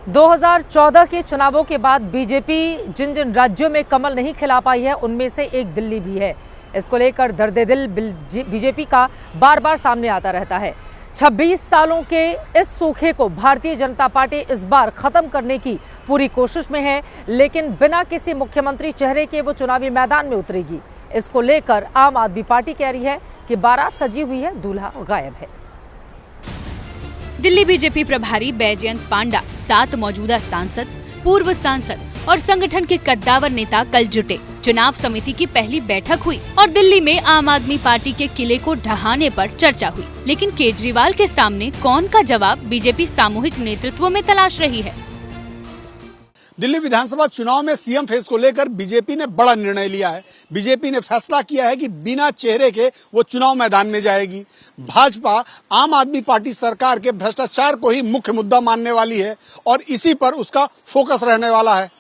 2014 के चुनावों के बाद बीजेपी जिन जिन राज्यों में कमल नहीं खिला पाई है उनमें से एक दिल्ली भी है। इसको लेकर दर्द दिल बीजेपी का बार बार सामने आता रहता है। 26 सालों के इस सूखे को भारतीय जनता पार्टी इस बार खत्म करने की पूरी कोशिश में है, लेकिन बिना किसी मुख्यमंत्री चेहरे के वो चुनावी मैदान में उतरेगी। इसको लेकर आम आदमी पार्टी कह रही है कि बारात सजी हुई है, दूल्हा गायब है। दिल्ली बीजेपी प्रभारी बैजयंत पांडा, 7 मौजूदा सांसद, पूर्व सांसद और संगठन के कद्दावर नेता कल जुटे। चुनाव समिति की पहली बैठक हुई और दिल्ली में आम आदमी पार्टी के किले को ढहाने पर चर्चा हुई। लेकिन केजरीवाल के सामने कौन का जवाब बीजेपी सामूहिक नेतृत्व में तलाश रही है। दिल्ली विधानसभा चुनाव में सीएम फेस को लेकर बीजेपी ने बड़ा निर्णय लिया है। बीजेपी ने फैसला किया है कि बिना चेहरे के वो चुनाव मैदान में जाएगी। भाजपा आम आदमी पार्टी सरकार के भ्रष्टाचार को ही मुख्य मुद्दा मानने वाली है और इसी पर उसका फोकस रहने वाला है।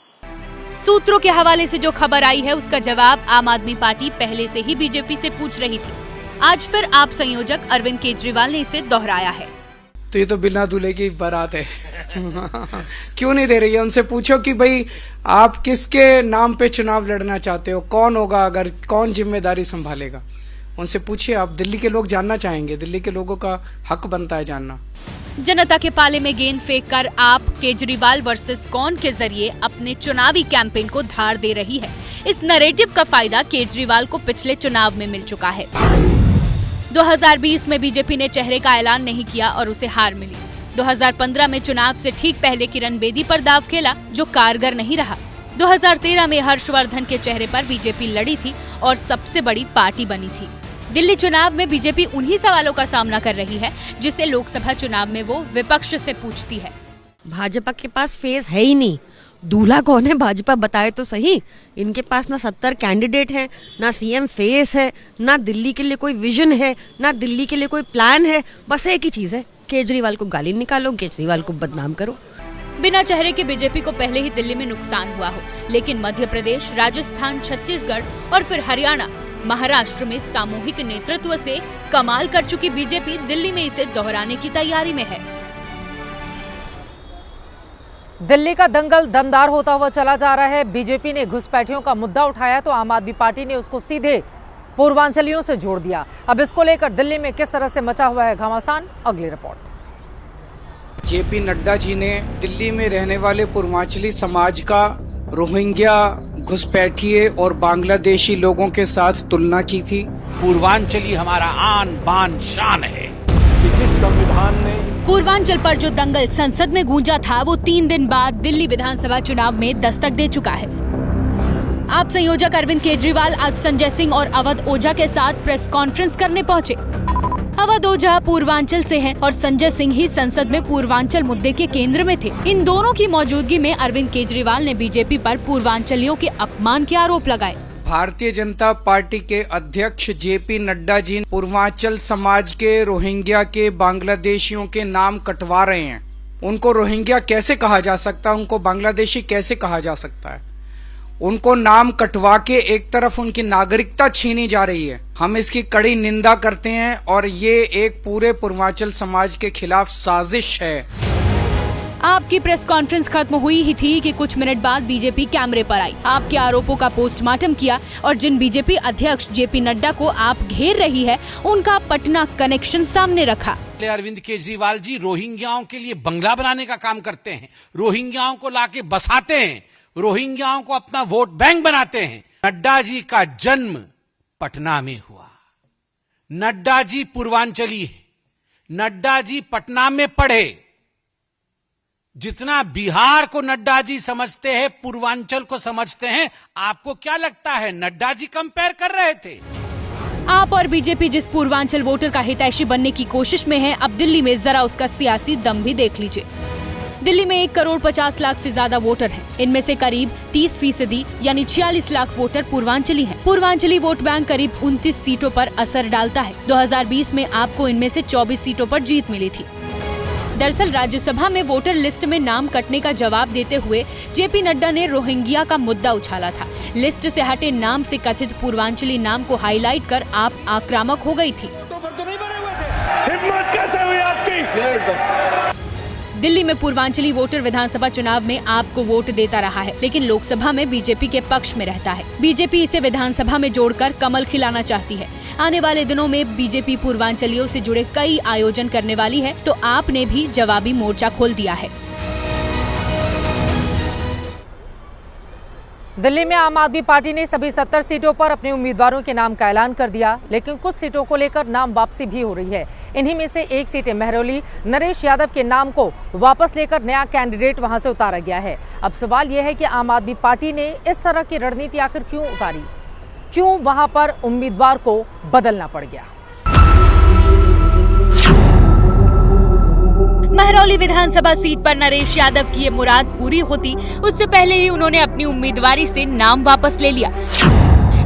सूत्रों के हवाले से जो खबर आई है उसका जवाब आम आदमी पार्टी पहले से ही बीजेपी से पूछ रही थी। आज फिर आप संयोजक अरविंद केजरीवाल ने इसे दोहराया है। तो ये तो बिना दूल्हे की बारात है। क्यों नहीं दे रही है? उनसे पूछो कि भाई आप किसके नाम पे चुनाव लड़ना चाहते हो, कौन होगा, अगर कौन जिम्मेदारी संभालेगा, उनसे पूछिए। आप दिल्ली के लोग जानना चाहेंगे, दिल्ली के लोगों का हक बनता है जानना। जनता के पाले में गेंद फेंक कर आप केजरीवाल वर्सेस कौन के जरिए अपने चुनावी कैंपेन को धार दे रही है। इस नैरेटिव का फायदा केजरीवाल को पिछले चुनाव में मिल चुका है। 2020 में बीजेपी ने चेहरे का ऐलान नहीं किया और उसे हार मिली। 2015 में चुनाव से ठीक पहले किरण बेदी पर दाव खेला, जो कारगर नहीं रहा। 2013 में हर्षवर्धन के चेहरे पर बीजेपी लड़ी थी और सबसे बड़ी पार्टी बनी थी। दिल्ली चुनाव में बीजेपी उन्हीं सवालों का सामना कर रही है जिसे लोकसभा चुनाव में वो विपक्ष से पूछती है। भाजपा के पास फेस है ही नहीं। दूल्हा कौन है भाजपा बताए तो सही। इनके पास ना 70 कैंडिडेट हैं, ना सीएम फेस है, ना दिल्ली के लिए कोई विजन है, ना दिल्ली के लिए कोई प्लान है। बस एक ही चीज है, केजरीवाल को गाली निकालो, केजरीवाल को बदनाम करो। बिना चेहरे के बीजेपी को पहले ही दिल्ली में नुकसान हुआ हो, लेकिन मध्य प्रदेश, राजस्थान, छत्तीसगढ़ और फिर हरियाणा, महाराष्ट्र में सामूहिक नेतृत्व से कमाल कर चुकी बीजेपी दिल्ली में इसे दोहराने की तैयारी में है। दिल्ली का दंगल दमदार होता हुआ चला जा रहा है। बीजेपी ने घुसपैठियों का मुद्दा उठाया तो आम आदमी पार्टी ने उसको सीधे पूर्वांचलियों से जोड़ दिया। अब इसको लेकर दिल्ली में किस तरह से मचा हुआ है घमासान, अगली रिपोर्ट। जेपी नड्डा जी ने दिल्ली में रहने वाले पूर्वांचली समाज का रोहिंग्या, घुसपैठिए और बांग्लादेशी लोगों के साथ तुलना की थी। पूर्वांचली हमारा आन बान शान है। संविधान ने पूर्वांचल पर जो दंगल संसद में गूंजा था वो 3 दिन बाद दिल्ली विधानसभा चुनाव में दस्तक दे चुका है। आप संयोजक अरविंद केजरीवाल आज संजय सिंह और अवध ओझा के साथ प्रेस कॉन्फ्रेंस करने पहुंचे। अवध ओझा पूर्वांचल से हैं और संजय सिंह ही संसद में पूर्वांचल मुद्दे के केंद्र में थे। इन दोनों की मौजूदगी में अरविंद केजरीवाल ने बीजेपी पर पूर्वांचलियों के अपमान के आरोप लगाए। भारतीय जनता पार्टी के अध्यक्ष जेपी नड्डा जी पूर्वांचल समाज के, रोहिंग्या के, बांग्लादेशियों के नाम कटवा रहे हैं। उनको रोहिंग्या कैसे कहा जा सकता है, उनको बांग्लादेशी कैसे कहा जा सकता है? उनको नाम कटवा के एक तरफ उनकी नागरिकता छीनी जा रही है। हम इसकी कड़ी निंदा करते हैं और ये एक पूरे पूर्वांचल समाज के खिलाफ साजिश है। आपकी प्रेस कॉन्फ्रेंस खत्म हुई ही थी कि कुछ मिनट बाद बीजेपी कैमरे पर आई, आपके आरोपों का पोस्टमार्टम किया और जिन बीजेपी अध्यक्ष जेपी नड्डा को आप घेर रही है उनका पटना कनेक्शन सामने रखा। अरविंद केजरीवाल जी रोहिंग्याओं के लिए बंगला बनाने का काम करते हैं, रोहिंग्याओं को लाके बसाते हैं, रोहिंग्याओं को अपना वोट बैंक बनाते हैं। नड्डा जी का जन्म पटना में हुआ। नड्डा जी पूर्वांचली है। नड्डा जी पटना में पढ़े। जितना बिहार को नड्डा जी समझते हैं, पूर्वांचल को समझते हैं। आपको क्या लगता है नड्डा जी कंपेयर कर रहे थे? आप और बीजेपी जिस पूर्वांचल वोटर का हितैषी बनने की कोशिश में है, अब दिल्ली में जरा उसका सियासी दम भी देख लीजिए। दिल्ली में 1 करोड़ 50 लाख से ज्यादा वोटर हैं। इनमें से करीब 30% यानी 46 लाख वोटर पूर्वांचली हैं। पूर्वांचली वोट बैंक करीब 29 सीटों पर असर डालता है। 2020 में आपको इनमें से 24 सीटों पर जीत मिली थी। दरअसल राज्यसभा में वोटर लिस्ट में नाम कटने का जवाब देते हुए जेपी नड्डा ने रोहिंग्या का मुद्दा उछाला था। लिस्ट से हटे नाम से कथित पूर्वांचली नाम को हाईलाइट कर आप आक्रामक हो गई थी। हिम्मत कैसे हुई आपकी? दिल्ली में पूर्वांचली वोटर विधानसभा चुनाव में आप को वोट देता रहा है, लेकिन लोकसभा में बीजेपी के पक्ष में रहता है। बीजेपी इसे विधानसभा में जोड़कर कमल खिलाना चाहती है। आने वाले दिनों में बीजेपी पूर्वांचलियों से जुड़े कई आयोजन करने वाली है, तो आपने भी जवाबी मोर्चा खोल दिया है। दिल्ली में आम आदमी पार्टी ने सभी 70 सीटों पर अपने उम्मीदवारों के नाम का ऐलान कर दिया, लेकिन कुछ सीटों को लेकर नाम वापसी भी हो रही है। इन्हीं में से एक सीट महरौली, नरेश यादव के नाम को वापस लेकर नया कैंडिडेट वहां से उतारा गया है। अब सवाल यह है कि आम आदमी पार्टी ने इस तरह की रणनीति आखिर क्यों उतारी, क्यों वहां पर उम्मीदवार को बदलना पड़ गया। महरौली विधानसभा सीट पर नरेश यादव की ये मुराद पूरी होती, उससे पहले ही उन्होंने अपनी उम्मीदवारी से नाम वापस ले लिया।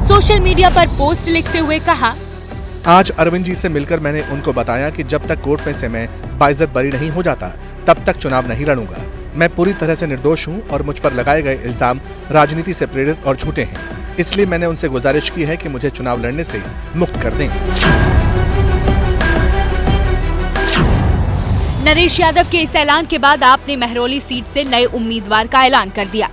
सोशल मीडिया पर पोस्ट लिखते हुए कहा, आज अरविंद जी से मिलकर मैंने उनको बताया कि जब तक कोर्ट में से मैं बाइज्जत बरी नहीं हो जाता तब तक चुनाव नहीं लड़ूंगा। मैं पूरी तरह से निर्दोष हूं और मुझ पर लगाए गए इल्जाम राजनीति से प्रेरित और झूठे हैं। इसलिए मैंने उनसे गुजारिश की है कि मुझे चुनाव लड़ने से मुक्त कर दें। नरेश यादव के इस ऐलान के बाद आपने महरौली सीट से नए उम्मीदवार का ऐलान कर दिया।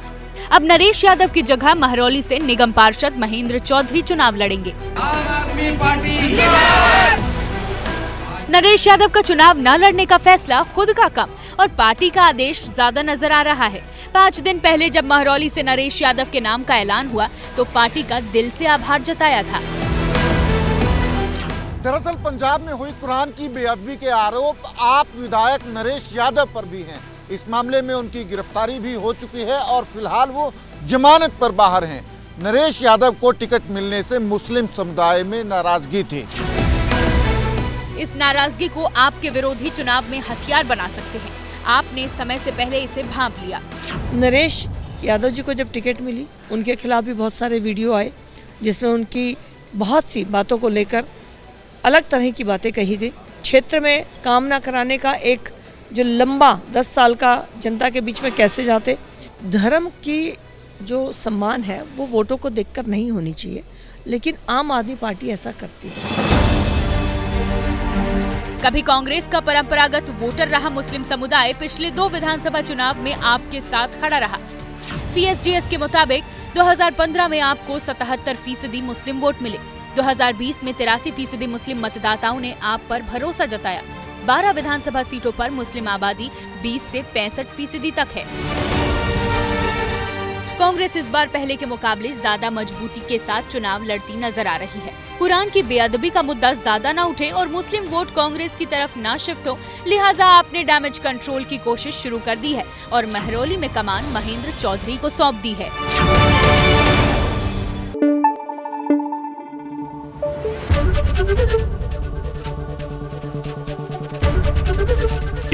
अब नरेश यादव की जगह महरौली से निगम पार्षद महेंद्र चौधरी चुनाव लड़ेंगे। नरेश यादव का चुनाव न लड़ने का फैसला खुद का कम और पार्टी का आदेश ज्यादा नजर आ रहा है। 5 दिन पहले जब महरौली से नरेश यादव के नाम का ऐलान हुआ तो पार्टी का दिल से आभार जताया था। दरअसल पंजाब में हुई कुरान की बेअदबी के आरोप आप विधायक नरेश यादव पर भी हैं। इस मामले में उनकी गिरफ्तारी भी हो चुकी है और फिलहाल वो जमानत पर बाहर हैं। नरेश यादव को टिकट मिलने से मुस्लिम समुदाय में नाराजगी थी। इस नाराजगी को आपके विरोधी चुनाव में हथियार बना सकते हैं। आपने समय से पहले इसे भांप लिया। नरेश यादव जी को जब टिकट मिली, उनके खिलाफ भी बहुत सारे वीडियो आए जिसमें उनकी बहुत सी बातों को लेकर अलग तरह की बातें कही गई। क्षेत्र में काम ना कराने का एक जो लंबा 10 साल का जनता के बीच में कैसे जाते, धर्म की जो सम्मान है वो वोटों को देखकर नहीं होनी चाहिए, लेकिन आम आदमी पार्टी ऐसा करती है। कभी कांग्रेस का परंपरागत वोटर रहा मुस्लिम समुदाय पिछले 2 विधानसभा चुनाव में आपके साथ खड़ा रहा। CSGS के मुताबिक 2015 में आपको 77% मुस्लिम वोट मिले। 2020 में 83% मुस्लिम मतदाताओं ने आप पर भरोसा जताया। 12 विधानसभा सीटों पर मुस्लिम आबादी 20 से 65% तक है। कांग्रेस इस बार पहले के मुकाबले ज्यादा मजबूती के साथ चुनाव लड़ती नजर आ रही है। कुरान की बेअदबी का मुद्दा ज्यादा न उठे और मुस्लिम वोट कांग्रेस की तरफ न शिफ्ट हो, लिहाजा आपने डैमेज कंट्रोल की कोशिश शुरू कर दी है और महरौली में कमान महेंद्र चौधरी को सौंप दी है।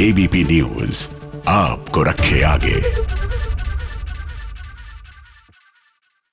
ABP न्यूज आपको रखे आगे।